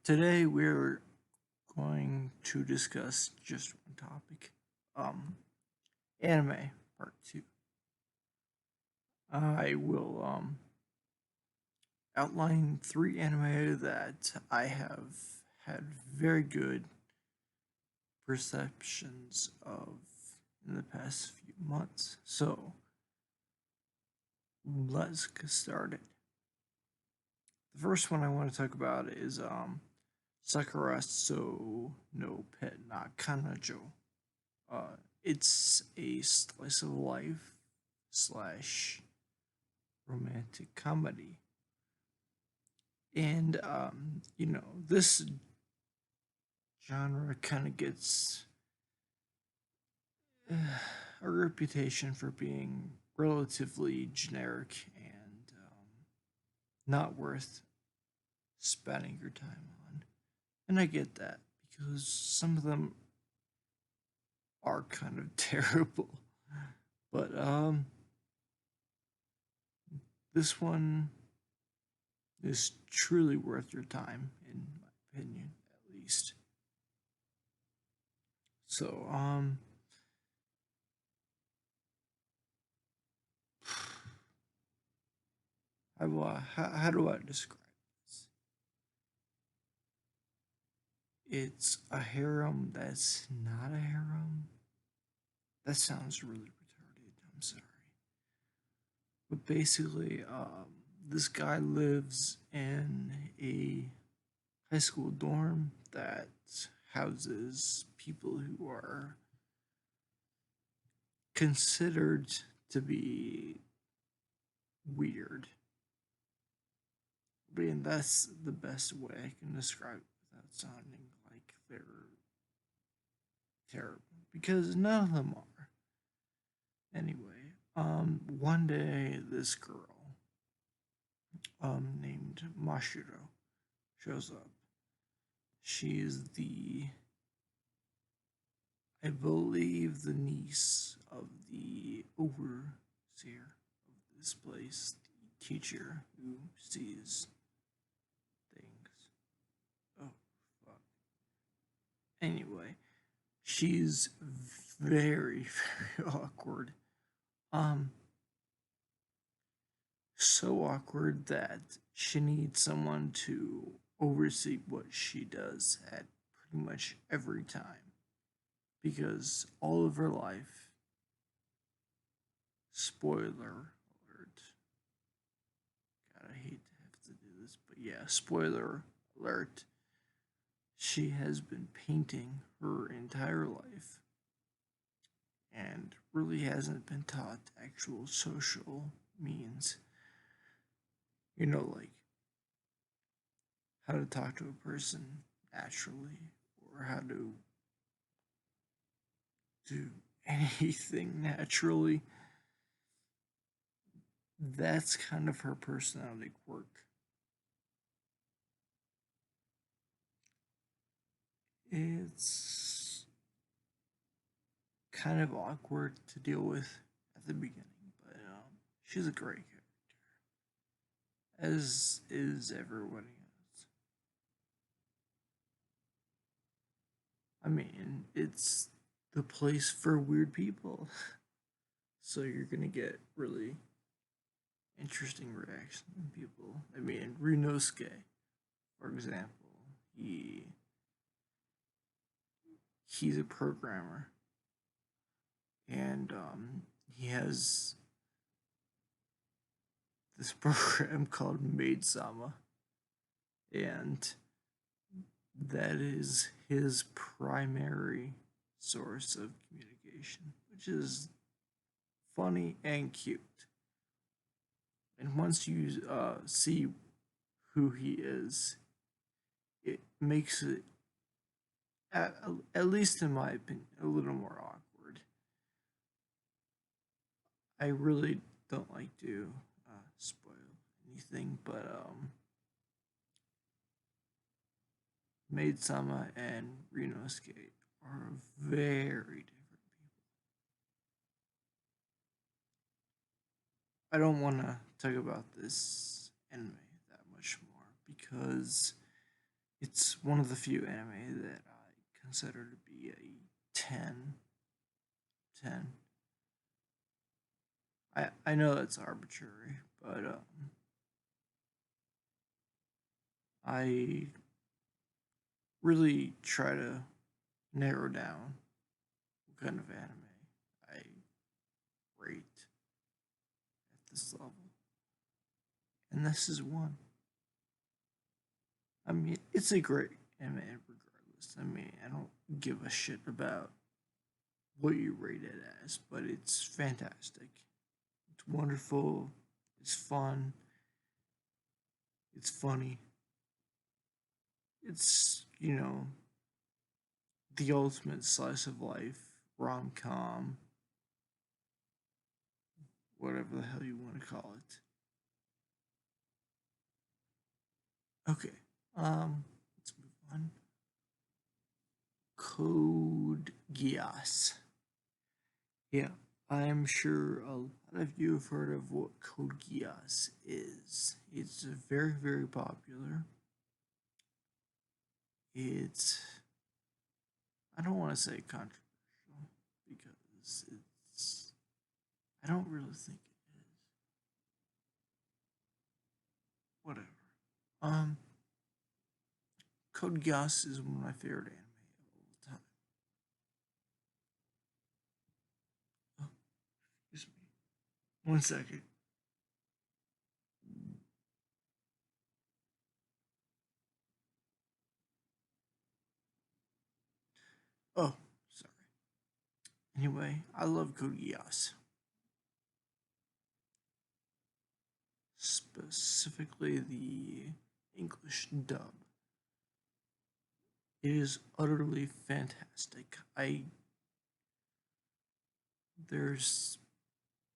Today we're going to discuss just one topic. Anime part 2. I will outline 3 anime that I have had very good perceptions of in the past few months. So, let's get started. The first one I want to talk about is Sakuraso no Pet na Kanajo. It's a slice of life slash romantic comedy, and this genre kind of gets a reputation for being relatively generic and not worth spending your time on. And I get that because some of them are kind of terrible. But this one is truly worth your time, in my opinion, at least. So, how do I describe this? It's a harem that's not a harem. That sounds really retarded. I'm sorry. But basically, this guy lives in a high school dorm that houses people who are considered to be weird. I mean, that's the best way I can describe it without sounding like they're terrible, because none of them are. Anyway, one day this girl, named Mashiro, shows up. She's I believe, the niece of the overseer of this place, the teacher who sees things. Oh, fuck. Anyway, she's very, very awkward. Um, so awkward that she needs someone to oversee what she does at pretty much every time. Because all of her life, spoiler alert, God, I hate to have to do this, but yeah, spoiler alert, she has been painting her entire life and really hasn't been taught actual social means. Like how to talk to a person naturally, or how to do anything naturally. That's kind of her personality quirk. It's kind of awkward to deal with at the beginning, but she's a great character, as is everybody else. I mean, it's the place for weird people, so you're gonna get really interesting reactions from people. I mean, Rinosuke, for example, he's a programmer, and he has this program called Maid Sama, and that is his primary source of communication, which is funny and cute. And once you see who he is, it makes it, at least in my opinion, a little more awkward. I really don't like to spoil anything, but Maid Sama and Rinosuke are very different people. I don't want to talk about this anime that much more because It's one of the few anime that I consider to be a 10. 10. I know that's arbitrary, but I really try to narrow down what kind of anime I rate at this level. And this is one. I mean, it's a great anime regardless. I mean, I don't give a shit about what you rate it as, but it's fantastic. It's wonderful. It's fun. It's funny. It's, the ultimate slice of life rom com, whatever the hell you want to call it. Okay, let's move on. Code Geass. Yeah, I'm sure a lot of you have heard of what Code Geass is. It's very, very popular. It's, I don't want to say controversial because I don't really think it is. Whatever. Um, Code Geass is one of my favorite anime of all time. Oh, excuse me. 1 second. Oh, sorry. Anyway, I love Code Geass. Specifically the English dub. It is utterly fantastic. There's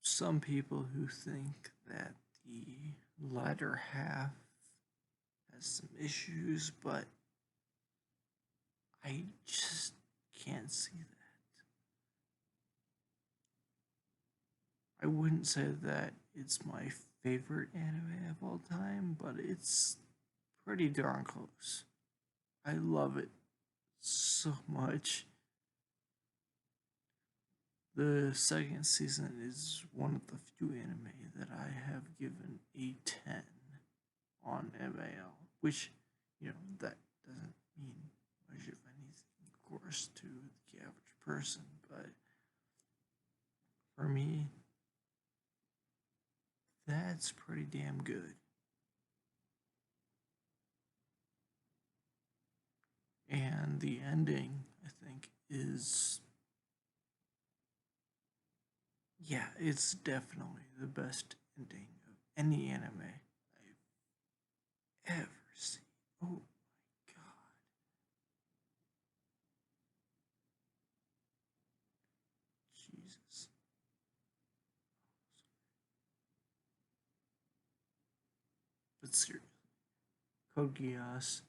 some people who think that the latter half has some issues, but I just can't see that. I wouldn't say that it's my favorite anime of all time, but it's pretty darn close. I love it so much. The second season is one of the few anime that I have given a 10 on MAL, which, that doesn't mean much of anything, of course, to the average person, but for me, that's pretty damn good. And the ending, I think, is, yeah, it's definitely the best ending of any anime I've ever seen. Oh my god. Jesus. But seriously, Code Geass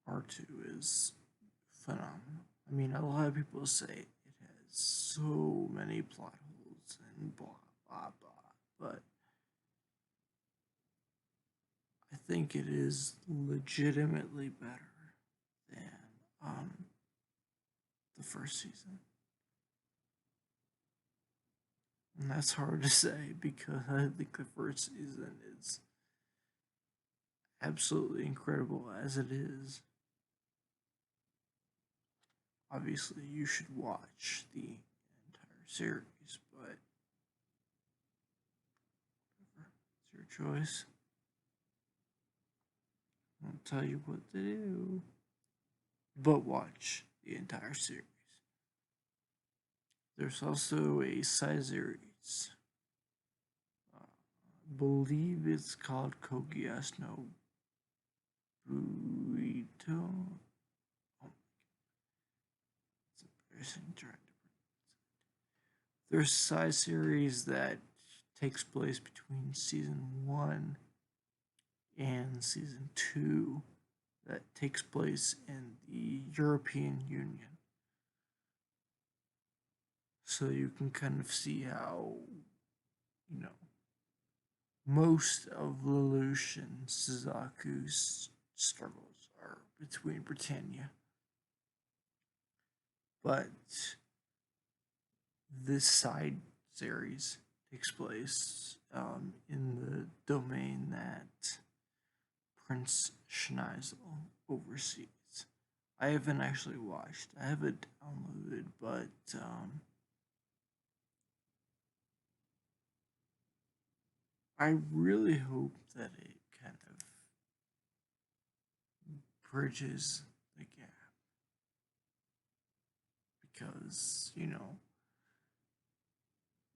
R2 is phenomenal. I mean, a lot of people say it has so many plot holes and blah, blah, blah, but I think it is legitimately better than the first season. And that's hard to say because I think the first season is absolutely incredible as it is. Obviously, you should watch the entire series, but it's your choice. I won't tell you what to do, but watch the entire series. There's also a side series. I believe it's called Kogias no Burrito. Oh, it's embarrassing trying to. There's a side series that takes place between season 1 and season 2 that takes place in the European Union. So you can kind of see how, you know, most of Lelouch and Suzaku's struggles are between Britannia. But this side series takes place in the domain that Prince Schneisel oversees. I haven't actually watched. I have it downloaded, but I really hope that it kind of bridges the gap because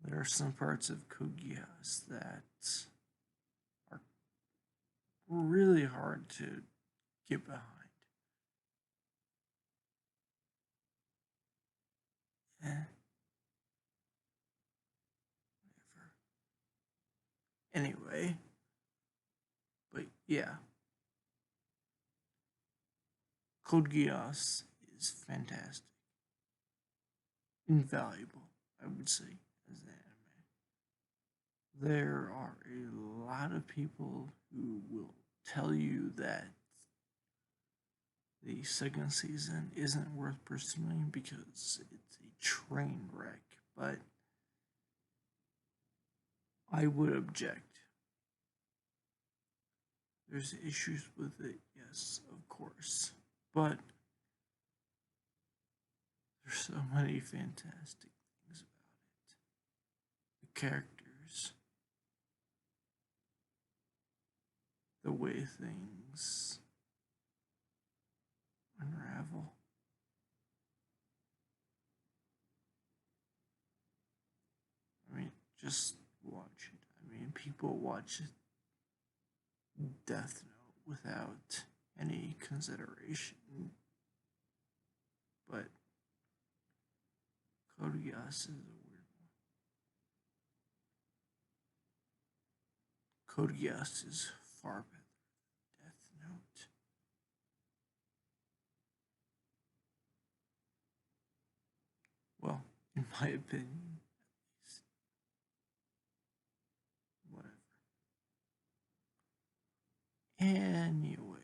there are some parts of Kogias that are really hard to get behind. Eh, whatever. Anyway, but yeah, Code Geass is fantastic, invaluable, I would say, as an anime. There are a lot of people who will tell you that the second season isn't worth pursuing because it's a train wreck, but I would object. There's issues with it, yes, of course, but there's so many fantastic things about it. The characters, the way things unravel. I mean, just watch it. I mean, people watch Death Note without any consideration, but Code Geass is a weird one. Code Geass is far better than Death Note. Well, in my opinion, at least. Whatever. Anyway,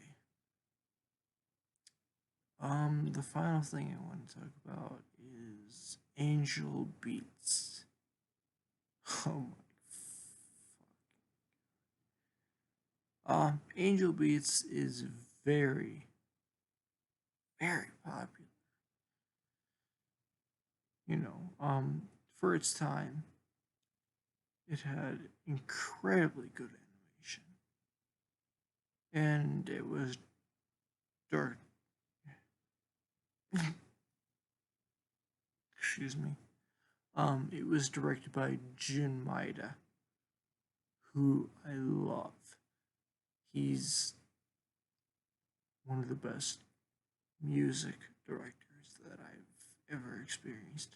the final thing I want to talk about is Angel Beats. Oh my Angel Beats is very, very popular. For its time, it had incredibly good animation, and it was dark. Excuse me. It was directed by Jun Maeda, who I love. He's one of the best music directors that I've ever experienced.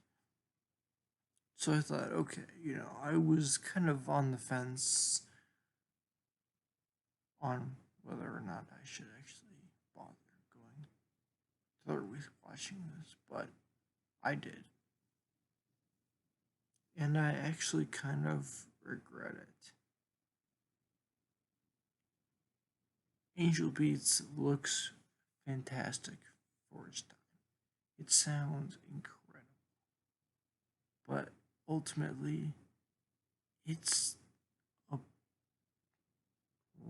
So I thought, okay, I was kind of on the fence on whether or not I should actually bother going through with watching this, but I did. And I actually kind of regret it. Angel Beats looks fantastic for its time. It sounds incredible. But ultimately, it's a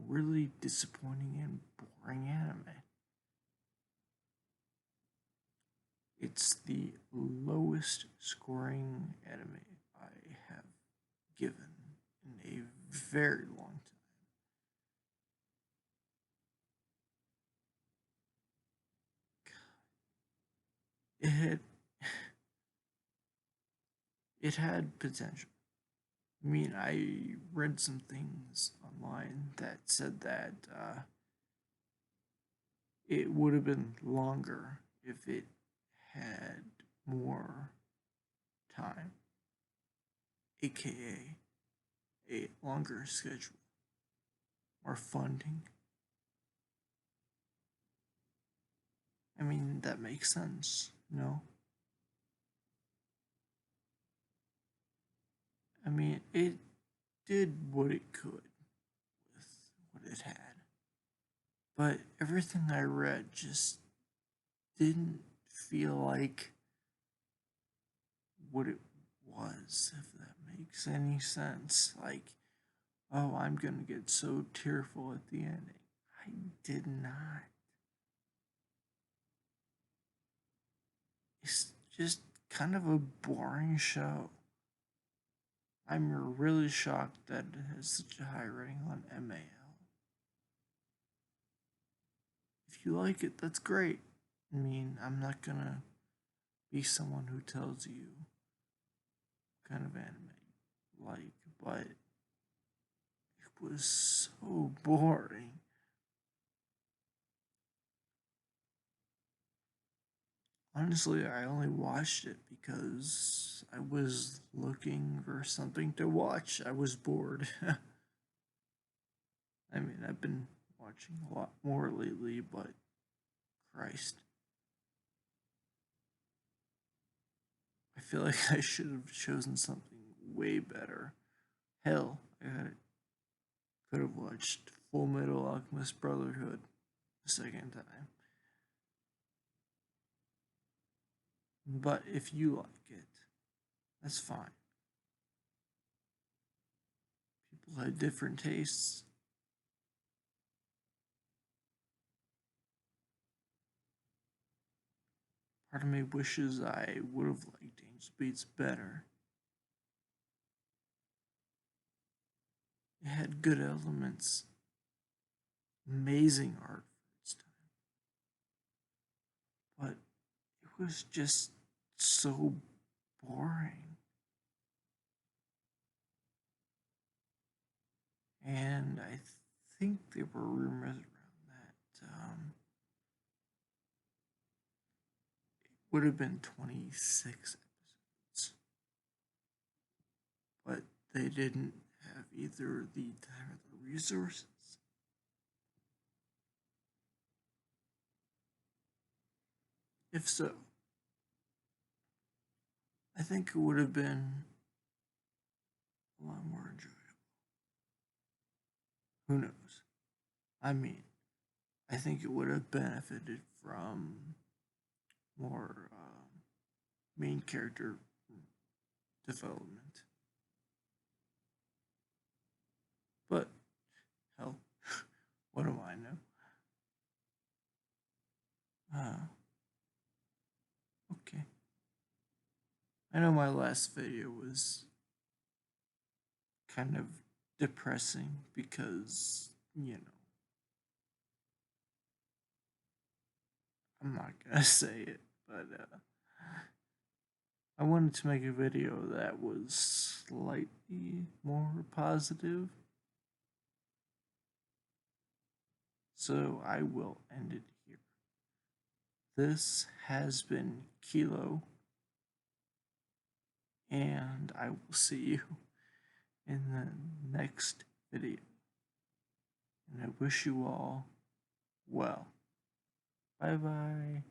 really disappointing and boring anime. It's the lowest scoring anime I have given in a very long time. It had potential. I mean, I read some things online that said that it would have been longer if it had more time, aka a longer schedule, more funding. I mean, that makes sense, no? I mean, it did what it could. it had. But everything I read just didn't feel like what it was, if that makes any sense. Like, oh, I'm gonna get so tearful at the ending. I did not. It's just kind of a boring show. I'm really shocked that it has such a high rating on MAL. If you like it, that's great. I mean, I'm not gonna be someone who tells you what kind of anime you like, but it was so boring. Honestly, I only watched it because I was looking for something to watch. I was bored. I mean, I've been watching a lot more lately, but Christ. I feel like I should have chosen something way better. Hell, could have watched Full Metal Alchemist Brotherhood a second time. But if you like it, that's fine. People have different tastes. Part of me wishes I would have liked Angel Beats better. It had good elements, amazing art for its time, but it was just so boring. And I think there were rumors around that it would have been 26 episodes, but they didn't have either the time or the resources. If so, I think it would have been a lot more enjoyable. Who knows? I mean, I think it would have benefited from more main character development. But hell, what do I know? Okay. I know my last video was kind of depressing because, I'm not gonna say it, but I wanted to make a video that was slightly more positive. So I will end it here. This has been Keelloo, and I will see you in the next video. And I wish you all well. Bye bye.